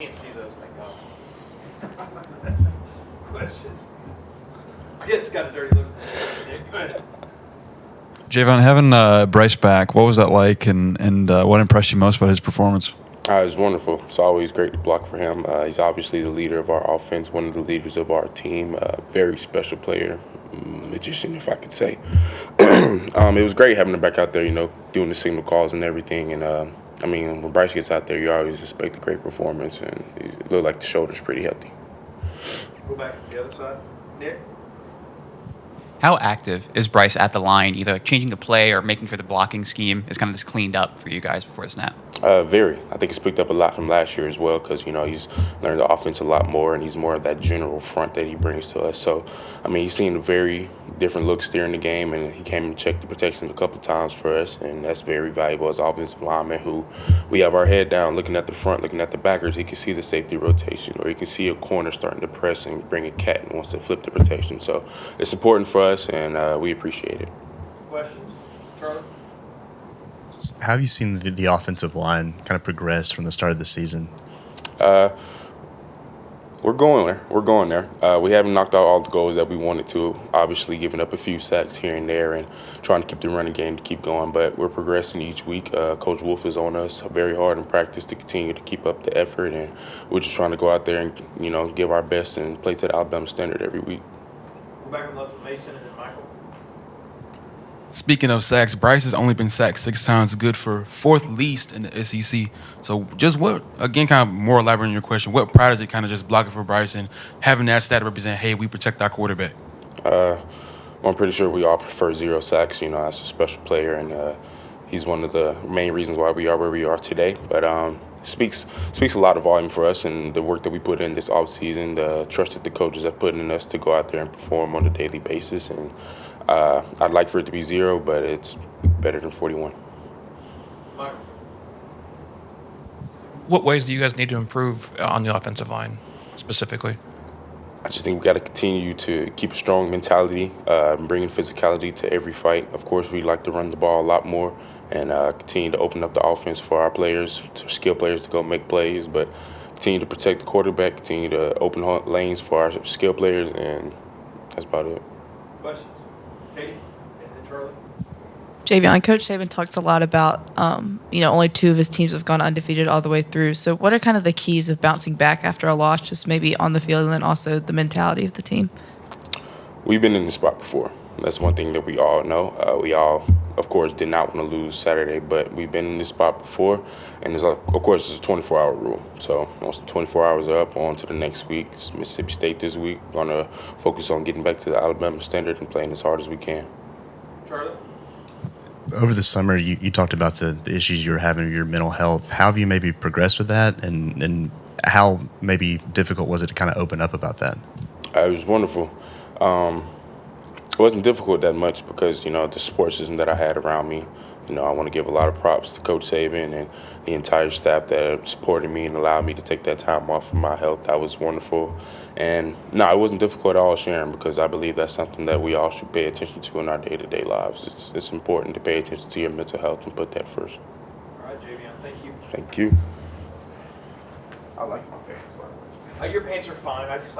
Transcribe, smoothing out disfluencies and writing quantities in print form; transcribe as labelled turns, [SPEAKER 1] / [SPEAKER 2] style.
[SPEAKER 1] Can't see those, thank God. Questions? Yeah, it's got a dirty look. Go ahead.
[SPEAKER 2] Javion, having Bryce back, what was that like, and what impressed you most about his performance?
[SPEAKER 3] It was wonderful. It's always great to block for him. He's obviously the leader of our offense, one of the leaders of our team, very special player, magician, if I could say. It was great having him back out there, doing the signal calls and everything. And, when Bryce gets out there, you always expect a great performance, and it looked like the shoulder's pretty healthy.
[SPEAKER 1] Go back to the other side. Nick?
[SPEAKER 4] How active is Bryce at the line, either changing the play or making sure the blocking scheme is kind of just cleaned up for you guys before the snap?
[SPEAKER 3] Very. I think he's picked up a lot from last year as well because, he's learned the offense a lot more, and he's more of that general front that he brings to us. So, he's seen very different looks during the game, and he came and checked the protection a couple times for us, and that's very valuable as offensive lineman who we have our head down looking at the front, looking at the backers. He can see the safety rotation, or he can see a corner starting to press and bring a cat and wants to flip the protection. So it's important for us, and we appreciate it.
[SPEAKER 1] Questions? Charlie?
[SPEAKER 5] How have you seen the offensive line kind of progress from the start of the season?
[SPEAKER 3] We're going there. We haven't knocked out all the goals that we wanted to, obviously giving up a few sacks here and there and trying to keep the running game to keep going, but we're progressing each week. Coach Wolf is on us very hard in practice to continue to keep up the effort, and we're just trying to go out there and, give our best and play to the Alabama standard every week.
[SPEAKER 1] Go back and left with Mason and then Michael.
[SPEAKER 6] Speaking of sacks, Bryce has only been sacked 6 times, good for 4th least in the SEC. So just kind of more elaborate on your question, what pride is it kind of just blocking for Bryce and having that stat represent, hey, we protect our quarterback?
[SPEAKER 3] I'm pretty sure we all prefer 0 sacks, as a special player, and he's one of the main reasons why we are where we are today. But speaks a lot of volume for us and the work that we put in this offseason, the trust that the coaches have put in us to go out there and perform on a daily basis. And I'd like for it to be 0, but it's better than 41.
[SPEAKER 1] Michael?
[SPEAKER 7] What ways do you guys need to improve on the offensive line specifically?
[SPEAKER 3] I just think we got to continue to keep a strong mentality, bringing physicality to every fight. Of course, we like to run the ball a lot more and continue to open up the offense for our players, to skill players to go make plays, but continue to protect the quarterback, continue to open lanes for our skill players, and that's about it.
[SPEAKER 1] Questions? Katie? And then Charlie?
[SPEAKER 8] Javion, Coach Saban talks a lot about, only 2 of his teams have gone undefeated all the way through. So what are kind of the keys of bouncing back after a loss, just maybe on the field and then also the mentality of the team?
[SPEAKER 3] We've been in this spot before. That's one thing that we all know. We all, of course, did not want to lose Saturday, but we've been in this spot before. And it's of course, it's a 24-hour rule. So once the 24 hours are up, on to the next week. It's Mississippi State this week. We're going to focus on getting back to the Alabama standard and playing as hard as we can.
[SPEAKER 1] Charlie?
[SPEAKER 5] Over the summer, you talked about the issues you were having with your mental health. How have you maybe progressed with that, and how maybe difficult was it to kind of open up about that?
[SPEAKER 3] It was wonderful. It wasn't difficult that much because, the support system that I had around me. I want to give a lot of props to Coach Saban and the entire staff that supported me and allowed me to take that time off for my health. That was wonderful. And, no, it wasn't difficult at all, Sharon, because I believe that's something that we all should pay attention to in our day-to-day lives. It's important to pay attention to your mental health and put that first.
[SPEAKER 1] All right, Javion, thank you.
[SPEAKER 3] Thank you.
[SPEAKER 1] I like my pants. Your pants are fine. I just